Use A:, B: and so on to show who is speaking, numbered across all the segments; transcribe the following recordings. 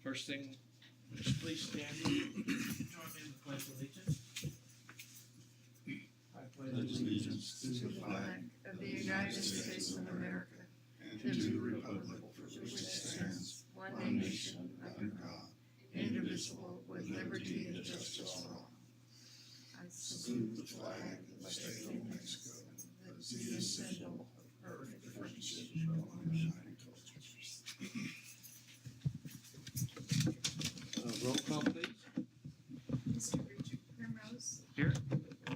A: First thing, just please stand and join me in the pledge of allegiance. I pledge
B: allegiance to the flag of the United States of America and to the republic for which it stands, one nation, under God, indivisible, with liberty and justice for all. I salute the flag of the state of Mexico, that is the symbol of perfect friendship among united cultures.
A: Roll call, please.
C: Mr. Richard Primrose.
A: Here.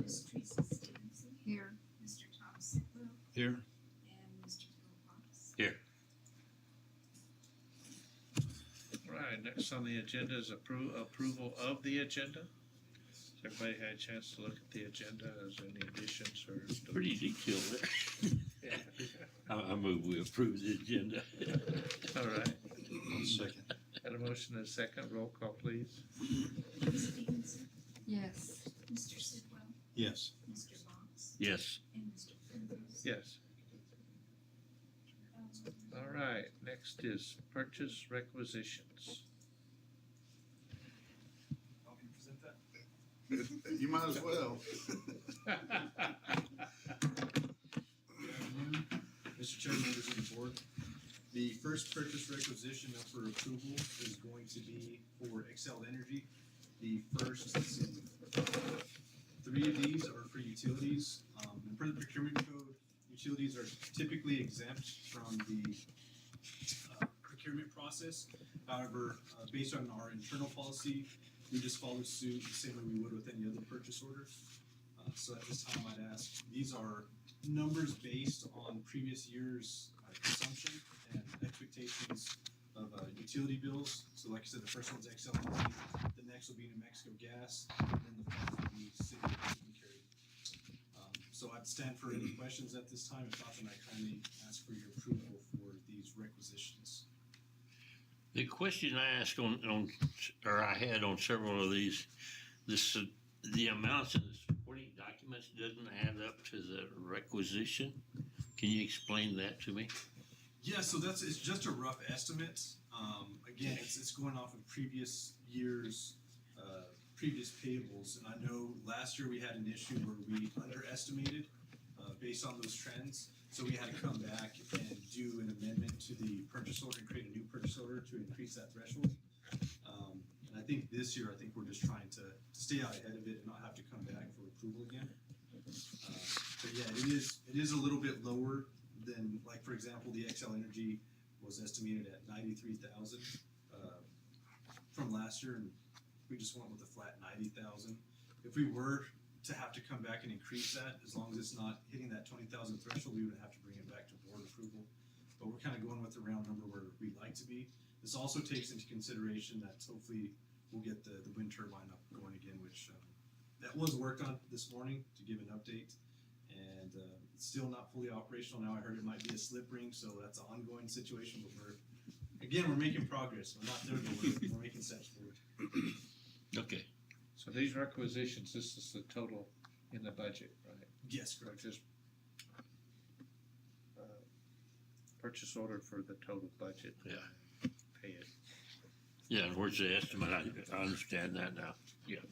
C: Ms. Teresa Stevenson.
B: Here.
C: Mr. Tom Sitwell.
A: Here.
C: And Mr. Phil Fox.
A: Here. All right, next on the agenda is approval of the agenda. Has everybody had a chance to look at the agenda? Is there any additions or?
D: Pretty detailed there. I move we approve the agenda.
A: All right.
B: Second.
A: Got a motion and a second. Roll call, please.
C: Ms. Stevenson.
B: Yes.
C: Mr. Sitwell.
B: Yes.
C: Mr. Fox.
D: Yes.
C: And Mr. Primrose.
A: Yes. All right, next is purchase requisitions.
E: Want me to present that?
B: You might as well.
E: Good afternoon, Mr. Chair, members of the board. The first purchase requisition up for approval is going to be for Xcel Energy. The first, three of these are for utilities. And per the procurement code, utilities are typically exempt from the procurement process. However, based on our internal policy, we just follow suit the same way we would with any other purchase order. So at this time, I'd ask, these are numbers based on previous year's consumption and expectations of utility bills. So like I said, the first one's Xcel Energy, the next will be New Mexico Gas, and then the fourth will be City of Carey. So I'd stand for any questions at this time. If not, then I kindly ask for your approval for these requisitions.
D: The question I asked I had on several of these, the amounts in the supporting documents doesn't add up to the requisition. Can you explain that to me?
E: Yeah, so it's just a rough estimate. Again, it's going off of previous years' previous payables, and I know last year we had an issue where we underestimated based on those trends. So we had to come back and do an amendment to the purchase order and create a new purchase order to increase that threshold. And I think this year, we're just trying to stay out ahead of it and not have to come back for approval again. But yeah, it is a little bit lower than, like, for example, the Xcel Energy was estimated at 93,000 from last year, and we just went with a flat 90,000. If we were to have to come back and increase that, as long as it's not hitting that 20,000 threshold, we would have to bring it back to board approval. But we're kind of going with the round number where we'd like to be. This also takes into consideration that hopefully we'll get the wind turbine up going again, which that was worked on this morning to give an update. And it's still not fully operational now. I heard it might be a slip ring, so that's an ongoing situation. But we're making progress. We're not there, but we're making steps forward.
D: Okay.
A: So these requisitions, this is the total in the budget, right?
E: Yes,
A: So
E: correct.
A: just purchase order for the total budget.
D: Yeah.
A: Pay it.
D: Yeah, and where's the estimate? I understand that now. Yeah.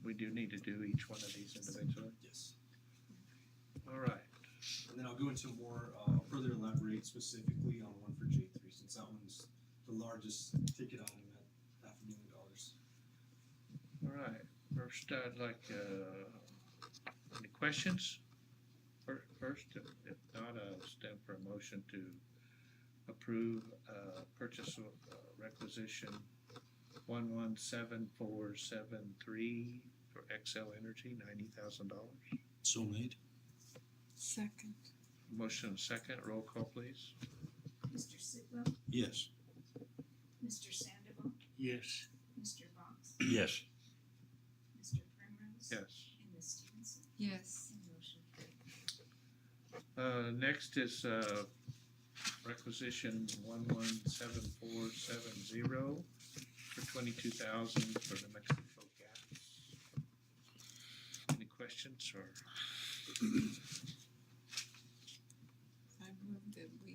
A: We do need to do each one of these individually.
E: Yes.
A: All right.
E: And then I'll go into more, further elaborate specifically on one for J3, since that one's the largest ticket item at $500,000.
A: All right. First, I'd like any questions? First, if not, I'll stand for a motion to approve purchase requisition 117473 for Xcel Energy, $90,000.
B: So made.
F: Second.
A: Motion second. Roll call, please.
C: Mr. Sitwell.
B: Yes.
C: Mr. Sandoval.
D: Yes.
C: Mr. Fox.
D: Yes.
C: Mr. Primrose.
A: Yes.
C: And Ms. Stevenson.
F: Yes.
C: And motion carried.
A: Next is requisition 117470 for $22,000 for New Mexico Gas. Any questions or?
F: I move that we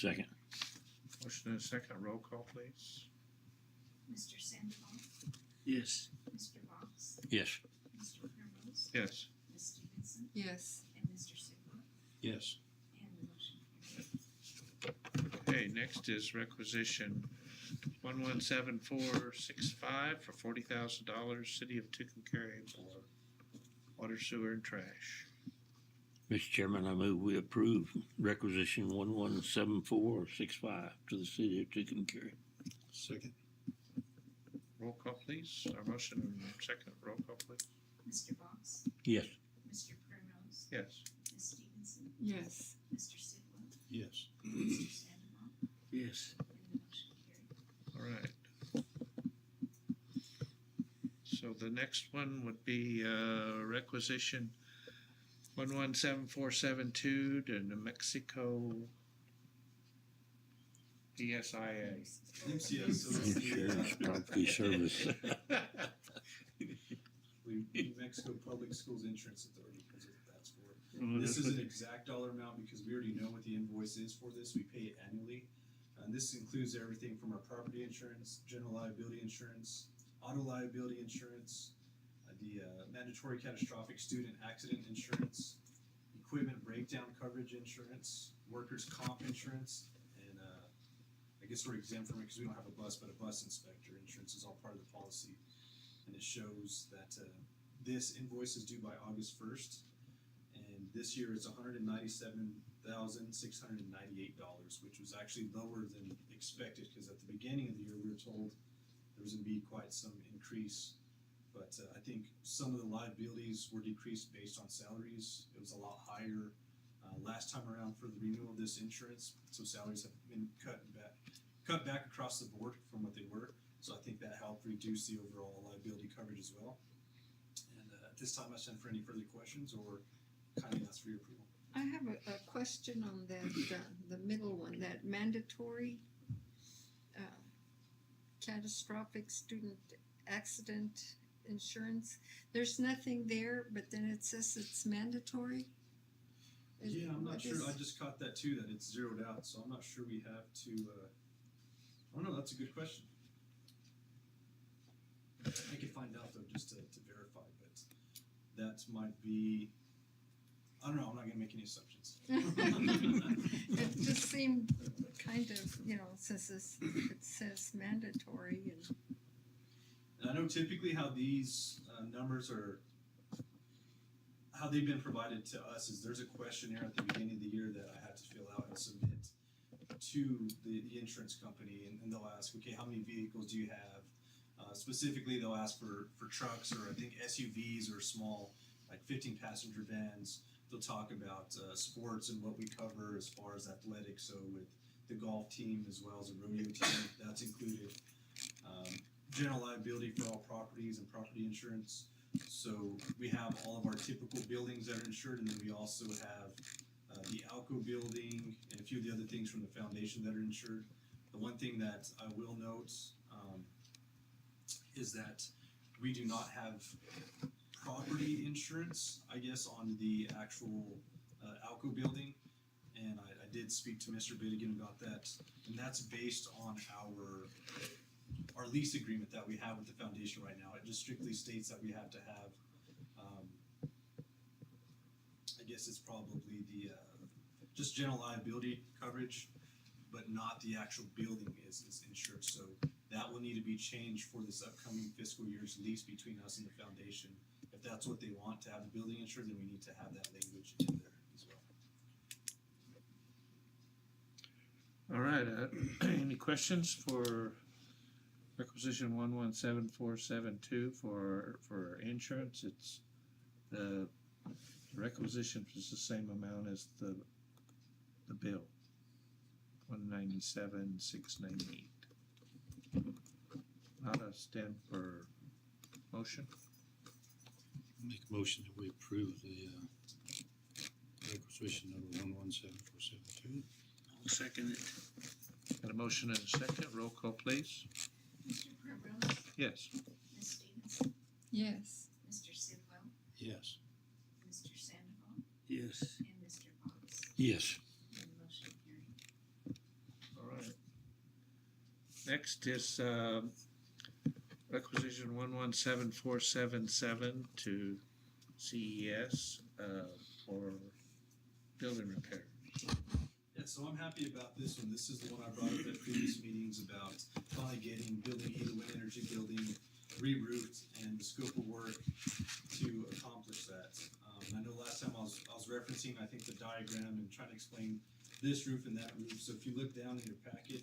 D: Second.
A: Motion and a second, roll call please.
C: Mr. Sandoval,
G: Yes.
C: Mr. Box,
D: Yes.
C: Mr. Primrose,
A: Yes.
C: Ms. Stevenson,
F: Yes.
C: and Mr. Sidwell,
G: Yes.
C: and the motion carries.
A: Okay, next is requisition 117465 for $40,000, City of Tucumcari for water, sewer, and trash.
D: Mr. Chairman, I move we approve requisition 117465 to the city of Tucumcari.
G: Second.
A: Roll call please. Our motion and second, roll call please.
C: Mr. Box,
D: Yes.
C: Mr. Primrose,
A: Yes.
C: Ms. Stevenson,
F: Yes.
C: Mr. Sidwell,
G: Yes.
C: Mr. Sandoval,
G: Yes.
C: and the motion carries.
A: All right. So the next one would be requisition 117472 to New Mexico PSIA.
E: MCS, so it's
D: Insurance
E: the,
D: Property Service.
E: New Mexico Public Schools Insurance Authority, because that's for. This is an exact dollar amount because we already know what the invoice is for this. We pay it annually. And this includes everything from our property insurance, general liability insurance, auto liability insurance, the mandatory catastrophic student accident insurance, equipment breakdown coverage insurance, workers' comp insurance, and I guess we're exempt from it because we don't have a bus, but a bus inspector insurance is all part of the policy. And it shows that this invoice is due by August 1st. And this year it's $197,698, which was actually lower than expected because at the beginning of the year we were told there was going to be quite some increase. But I think some of the liabilities were decreased based on salaries. It was a lot higher last time around for the renewal of this insurance. So salaries have been cut back across the board from what they were. So I think that helped reduce the overall liability coverage as well. And at this time I stand for any further questions or kindly ask for your approval.
F: I have a question on that, the middle one, that mandatory catastrophic student accident insurance. There's nothing there, but then it says it's mandatory.
E: Yeah, I'm not
F: What
E: sure.
F: is-
E: I just caught that too, that it's zeroed out, so I'm not sure we have to, I don't know, that's a good question. I could find out though, just to verify, but that might be, I don't know, I'm not gonna make any assumptions.
F: It just seemed kind of, since it says mandatory and.
E: And I know typically how these numbers are, how they've been provided to us is there's a questionnaire at the beginning of the year that I have to fill out and submit to the insurance company, and they'll ask, okay, how many vehicles do you have? Specifically, they'll ask for trucks or I think SUVs or small, like 15 passenger vans. They'll talk about sports and what we cover as far as athletics, so with the golf team as well as a rodeo team, that's included. General liability for all properties and property insurance. So we have all of our typical buildings that are insured, and then we also have the Alco building and a few of the other things from the foundation that are insured. The one thing that I will note is that we do not have property insurance, I guess, on the actual Alco building. And I did speak to Mr. Bittigan about that, and that's based on our lease agreement that we have with the foundation right now. It just strictly states that we have to have, I guess it's probably the just general liability coverage, but not the actual building is insured. So that will need to be changed for this upcoming fiscal year's lease between us and the foundation. If that's what they want to have the building insured, then we need to have that language in there as well.
A: All right, any questions for requisition 117472 for insurance? It's the requisition is the same amount as the bill, 197,698. Not a stand for motion.
G: Make a motion that we approve the requisition number 117472. I'll second it.
A: Got a motion and a second. Roll call, please.
C: Mr. Primrose,
A: Yes.
C: Ms. Stevenson,
F: Yes.
C: Mr. Sidwell,
G: Yes.
C: Mr. Sandoval,
G: Yes.
C: and Mr. Box,
D: Yes.
C: and the motion carries.
A: Next is requisition 117477 to CES for building repair.
E: Yeah, so I'm happy about this one. This is the one I brought up at previous meetings about finally getting building E, the wind energy building, re-roofed and the scope of work to accomplish that. I know last time I was referencing, I think, the diagram and trying to explain this roof and that roof. So if you look down in your packet,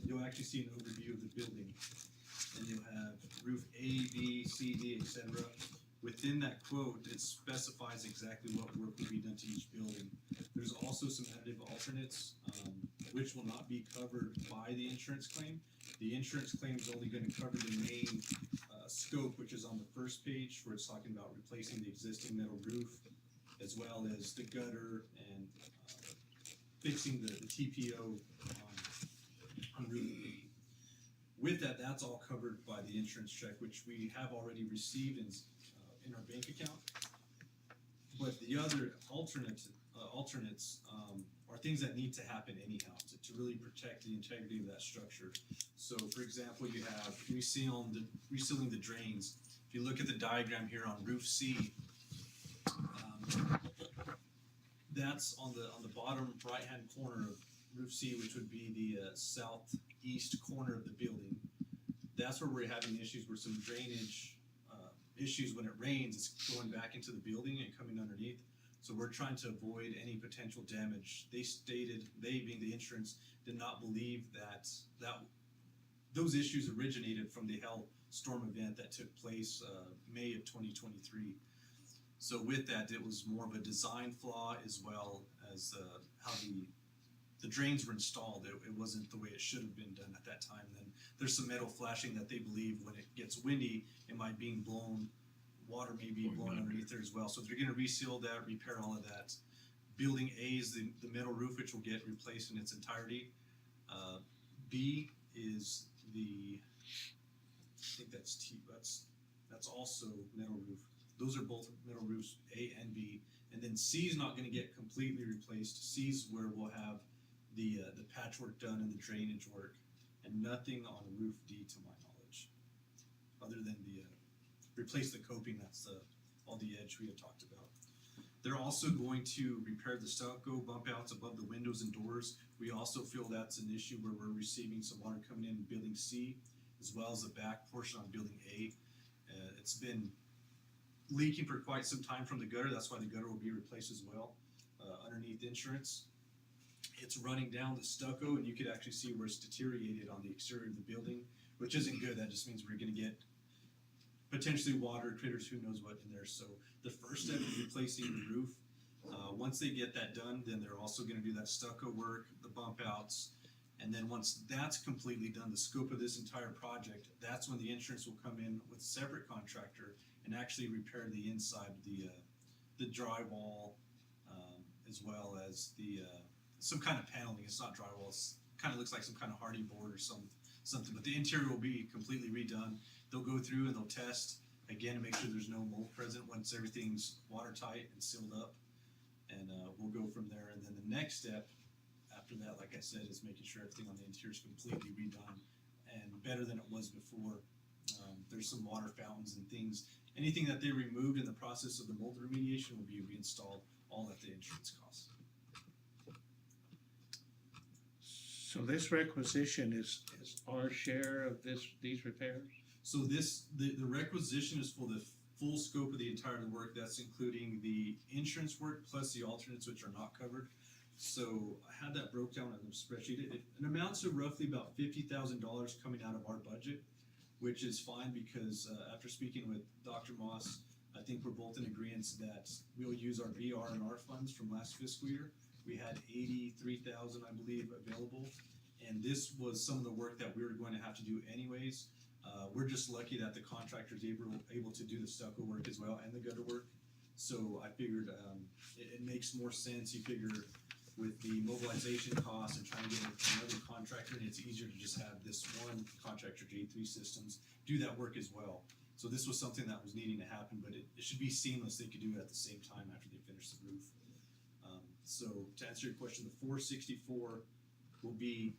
E: you'll actually see an overview of the building. And you'll have roof A, B, C, D, etc. Within that quote, it specifies exactly what work will be done to each building. There's also some additive alternates, which will not be covered by the insurance claim. The insurance claim is only going to cover the main scope, which is on the first page, where it's talking about replacing the existing metal roof, as well as the gutter and fixing the TPO on roof B. With that, that's all covered by the insurance check, which we have already received in our bank account. But the other alternates are things that need to happen anyhow to really protect the integrity of that structure. So, for example, you have resealing the drains. If you look at the diagram here on roof C, that's on the bottom right-hand corner of roof C, which would be the southeast corner of the building. That's where we're having issues with some drainage issues. When it rains, it's going back into the building and coming underneath. So we're trying to avoid any potential damage. They being the insurance, did not believe that those issues originated from the hail storm event that took place May of 2023. So with that, it was more of a design flaw as well as how the drains were installed. It wasn't the way it should have been done at that time. And then there's some metal flashing that they believe when it gets windy, it might be blown, water may be blown underneath there as well. So they're going to reseal that, repair all of that. Building A is the metal roof, which will get replaced in its entirety. B is I think that's that's also metal roof. Those are both metal roofs, A and B. And then C is not going to get completely replaced. C is where we'll have the patchwork done and the drainage work, and nothing on roof D to my knowledge, other than the replace the coping. That's all the edge we had talked about. They're also going to repair the stucco bump outs above the windows and doors. We also feel that's an issue where we're receiving some water coming in building C, as well as the back portion on building A. It's been leaking for quite some time from the gutter. That's why the gutter will be replaced as well underneath insurance. It's running down the stucco, and you could actually see where it's deteriorated on the exterior of the building, which isn't good. That just means we're going to get potentially water, critters, who knows what in there. So the first step is replacing the roof. Once they get that done, then they're also going to do that stucco work, the bump outs, and then once that's completely done, the scope of this entire project, that's when the insurance will come in with a separate contractor and actually repair the inside of the drywall, as well as the some kind of paneling. It's not drywall. It kind of looks like some kind of hardy board or something. But the interior will be completely redone. They'll go through and they'll test again to make sure there's no mold present once everything's watertight and sealed up. And we'll go from there. And then the next step after that, like I said, is making sure everything on the interior is completely redone and better than it was before. There's some water fountains and things. Anything that they removed in the process of the mold remediation will be reinstalled, all at the insurance cost.
A: So this requisition is our share of these repairs?
E: So the requisition is for the full scope of the entire work. That's including the insurance work plus the alternates, which are not covered. So I had that broke down on the spreadsheet. It amounts to roughly about $50,000 coming out of our budget, which is fine because after speaking with Dr. Moss, I think we're both in agreement that we'll use our VR&R funds from last fiscal year. We had $83,000, I believe, available, and this was some of the work that we were going to have to do anyways. We're just lucky that the contractor's able to do the stucco work as well and the gutter work. So I figured it makes more sense. You figure with the mobilization costs and trying to get another contractor, and it's easier to just have this one contractor, J3 Systems, do that work as well. So this was something that was needing to happen, but it should be seamless. They could do it at the same time after they finish the roof. So to answer your question, the 464 will be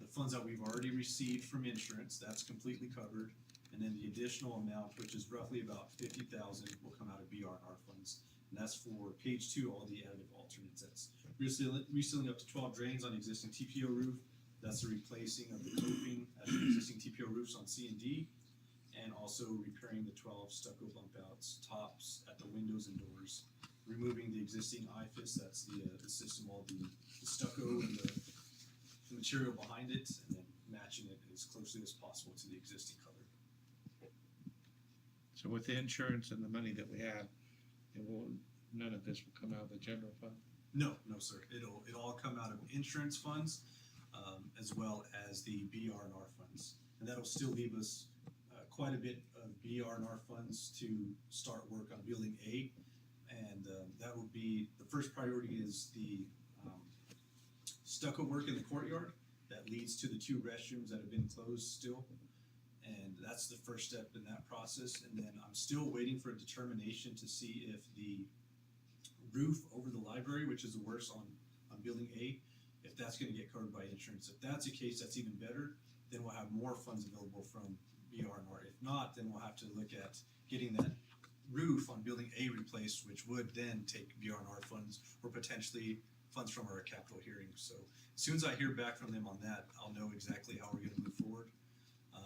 E: the funds that we've already received from insurance, that's completely covered. And then the additional amount, which is roughly about 50,000, will come out of BR&R funds. And that's for page 2, all the additive alternates. That's resealing up to 12 drains on existing TPO roof. That's the replacing of the coping at the existing TPO roofs on C and D, and also repairing the 12 stucco bump outs, tops at the windows and doors, removing the existing IFIS, that's the system, all the stucco and the material behind it, and then matching it as closely as possible to the existing color.
A: So with the insurance and the money that we have, none of this will come out of the general fund?
E: No, sir. It'll all come out of insurance funds, as well as the BR&R funds, and that'll still leave us quite a bit of BR&R funds to start work on building A, and that will be the first priority is the stucco work in the courtyard that leads to the 2 restrooms that have been closed still, and that's the first step in that process. And then I'm still waiting for a determination to see if the roof over the library, which is the worst on building A, if that's going to get covered by insurance. If that's the case, that's even better. Then we'll have more funds available from BR&R. If not, then we'll have to look at getting that roof on building A replaced, which would then take BR&R funds or potentially funds from our capital hearing. So as soon as I hear back from them on that, I'll know exactly how we're going to move forward.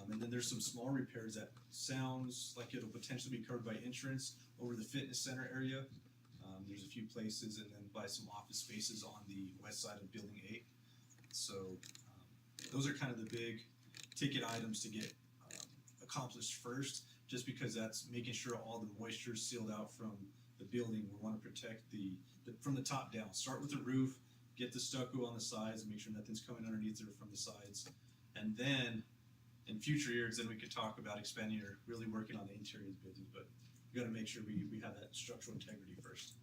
E: And then there's some small repairs that sounds like it'll potentially be covered by insurance over the fitness center area. There's a few places, and then by some office spaces on the west side of building 8. So those are kind of the big ticket items to get accomplished first, just because that's making sure all the moisture is sealed out from the building. We want to protect from the top down. Start with the roof, get the stucco on the sides, and make sure nothing's coming underneath there from the sides. And then in future years, then we could talk about expanding or really working on the interior of the building. But we got to make sure we have that structural integrity first.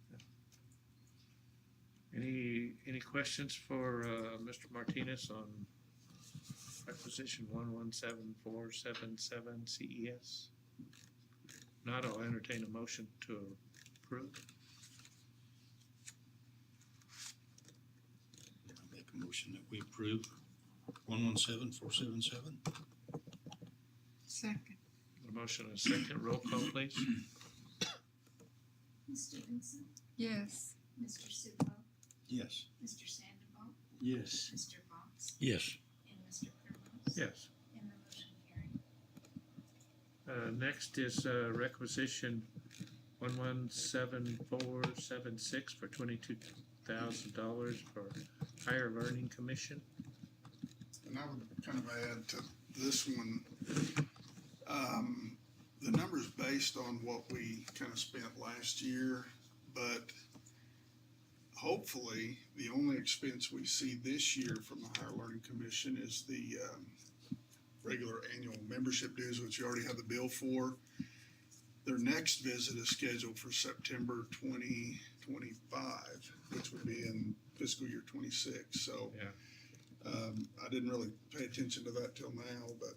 A: Any questions for Mr. Martinez on requisition 117477 CES? Not, I'll entertain a motion to approve.
G: I make a motion that we approve 117477.
F: Second.
A: A motion and a second. Roll call, please.
C: Ms. Stevenson?
F: Yes.
C: Mr. Supel?
G: Yes.
C: Mr. Sandoval?
G: Yes.
C: Mr. Fox?
D: Yes.
C: And Mr. Primrose?
A: Yes.
C: And the motion carried.
A: Next is requisition 117476 for $22,000 for Higher Learning Commission.
H: And I would kind of add to this one, the number's based on what we kind of spent last year, but hopefully the only expense we see this year from the Higher Learning Commission is the regular annual membership dues, which you already have the bill for. Their next visit is scheduled for September 2025, which would be in fiscal year 26. So
A: Yeah.
H: I didn't really pay attention to that till now, but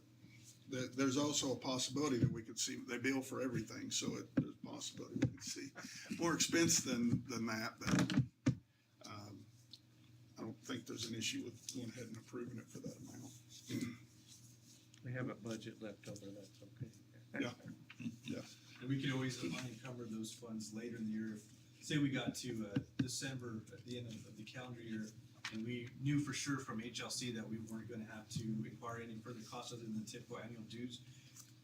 H: there's also a possibility that we could see, they bill for everything, so there's a possibility we could see more expense than that, but I don't think there's an issue with going ahead and approving it for that amount.
A: We have a budget left over, that's okay.
H: Yeah.
E: And we could always unencumber those funds later in the year. Say we got to December at the end of the calendar year, and we knew for sure from HLC that we weren't going to have to inquire any further costs other than the typical annual dues.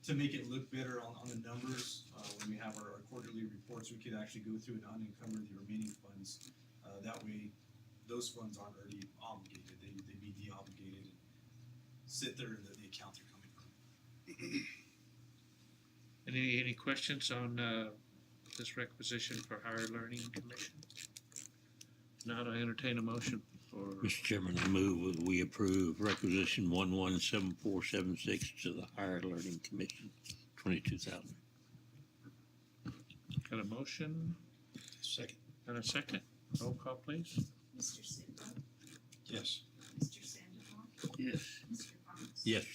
E: To make it look better on the numbers, when we have our quarterly reports, we could actually go through and unencumber the remaining funds. That way, those funds aren't already obligated. They'd be de-obligated and sit there in the account they're coming from.
A: Any questions on this requisition for Higher Learning Commission? Not, I entertain a motion for,
D: Mr. Chairman, I move that we approve requisition 117476 to the Higher Learning Commission, 22,000.
A: got a motion
G: Second.
A: and a second? Roll call, please.
C: Mr. Supel?
G: Yes.
C: Mr. Sandoval?
G: Yes.
C: Mr. Fox?
D: Yes.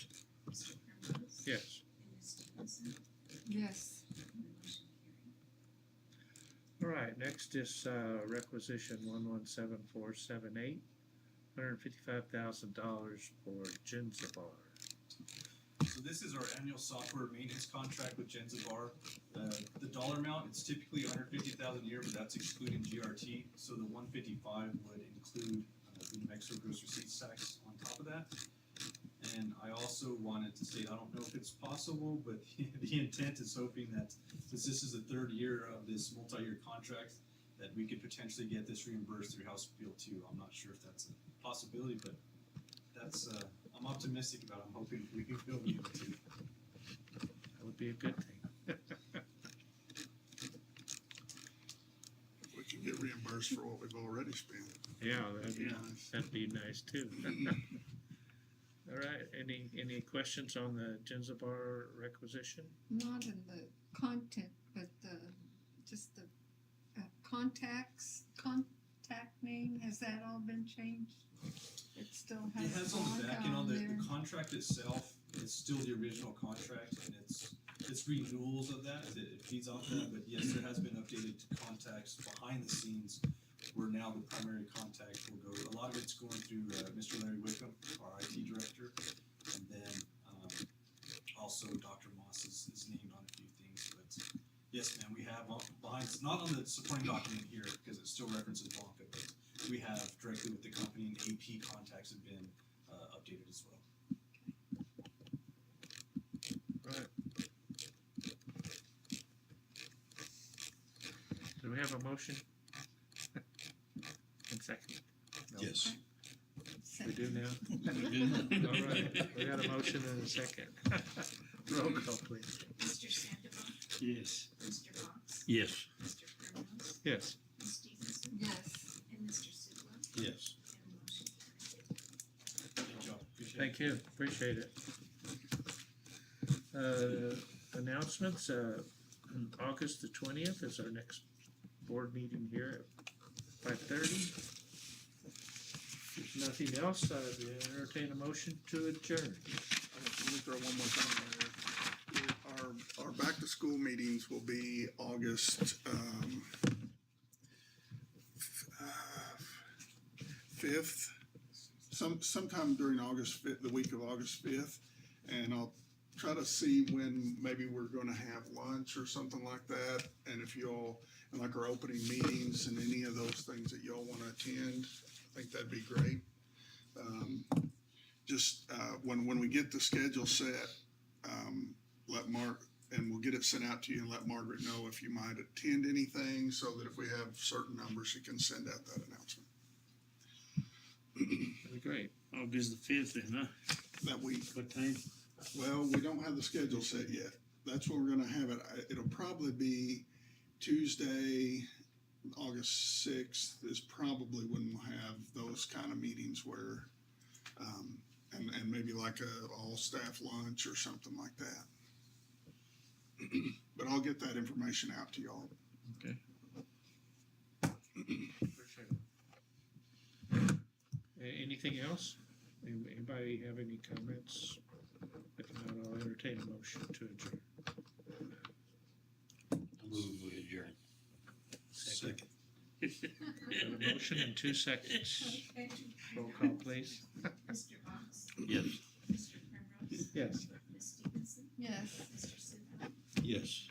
C: Mr. Primrose?
A: Yes.
C: And Ms. Stevenson?
F: Yes.
C: And the motion carried.
A: All right, next is requisition 117478. $155,000 for Genzabar.
E: So this is our annual software maintenance contract with Genzabar. The dollar amount, it's typically $150,000 a year, but that's excluding GRT. So the $155 would include the New Mexico gross receipts tax on top of that. And I also wanted to state, I don't know if it's possible, but the intent is hoping that since this is the third year of this multi-year contract, that we could potentially get this reimbursed through House Bill 2. I'm not sure if that's a possibility, but that's I'm optimistic about it. I'm hoping we will be able to.
A: That would be a good thing.
H: We can get reimbursed for what we've already spent.
A: Yeah, that'd be,
H: Nice.
A: that'd be nice too. All right, any questions on the Genzabar requisition?
F: Not in the content, but just the contact name, has that all been changed? It still has.
E: It has on the back end, on
F: there.
E: the contract itself, it's still the original contract, and it's renewals of that, it feeds off that, but yes, there has been updated contacts behind the scenes, where now the primary contact will go, a lot of it's going through Mr. Larry Wickham, our IT director, and then also Dr. Moss is named on a few things, but yes, ma'am, we have behind, it's not on the supporting document here, because it still references Blanca, but we have directly with the company, and AP contacts have been updated as well.
A: Right. Do we have a motion? And second? No.
G: Yes.
A: We do now?
D: Good.
A: All right, we got a motion and a second. Roll call, please.
C: Mr. Sandoval,
G: Yes.
C: Mr. Fox,
D: Yes.
C: Mr. Primrose,
A: Yes.
C: Ms. Stevenson,
F: Yes,
C: and Mr. Sidwell,
G: Yes.
C: and motion carried.
E: Good job, appreciate it.
A: Thank you, appreciate it. Announcements, August the 20th is our next board meeting here at 5:30. If nothing else, I'd entertain a motion to adjourn.
H: Let me throw one more thing in there. Our back to school meetings will be August 5th, sometime during August 5th, the week of August 5th, and I'll try to see when maybe we're going to have lunch or something like that, and if y'all, and like our opening meetings and any of those things that y'all want to attend, I think that'd be great. When we get the schedule set, let Mark, and we'll get it sent out to you and let Margaret know if you might attend anything, so that if we have certain numbers, she can send out that announcement.
A: That'd be great.
G: August the 5th then, huh?
H: That week.
G: What time?
H: Well, we don't have the schedule set yet. That's when we're gonna have it. It'll probably be Tuesday, August 6th is probably when we'll have those kind of meetings where, and maybe like a all-staff lunch or something like that. But I'll get that information out to y'all.
A: Okay. Appreciate it. Anything else? Anybody have any comments? If not, I'll entertain a motion to adjourn.
D: Move we adjourn.
G: Second.
A: Got a motion in 2 seconds.
C: Okay.
A: Roll call, please.
C: Mr. Fox,
D: Yes.
C: Mr. Primrose,
A: Yes.
C: Ms. Stevenson,
F: yes.
C: Mr. Sidwell,
G: Yes.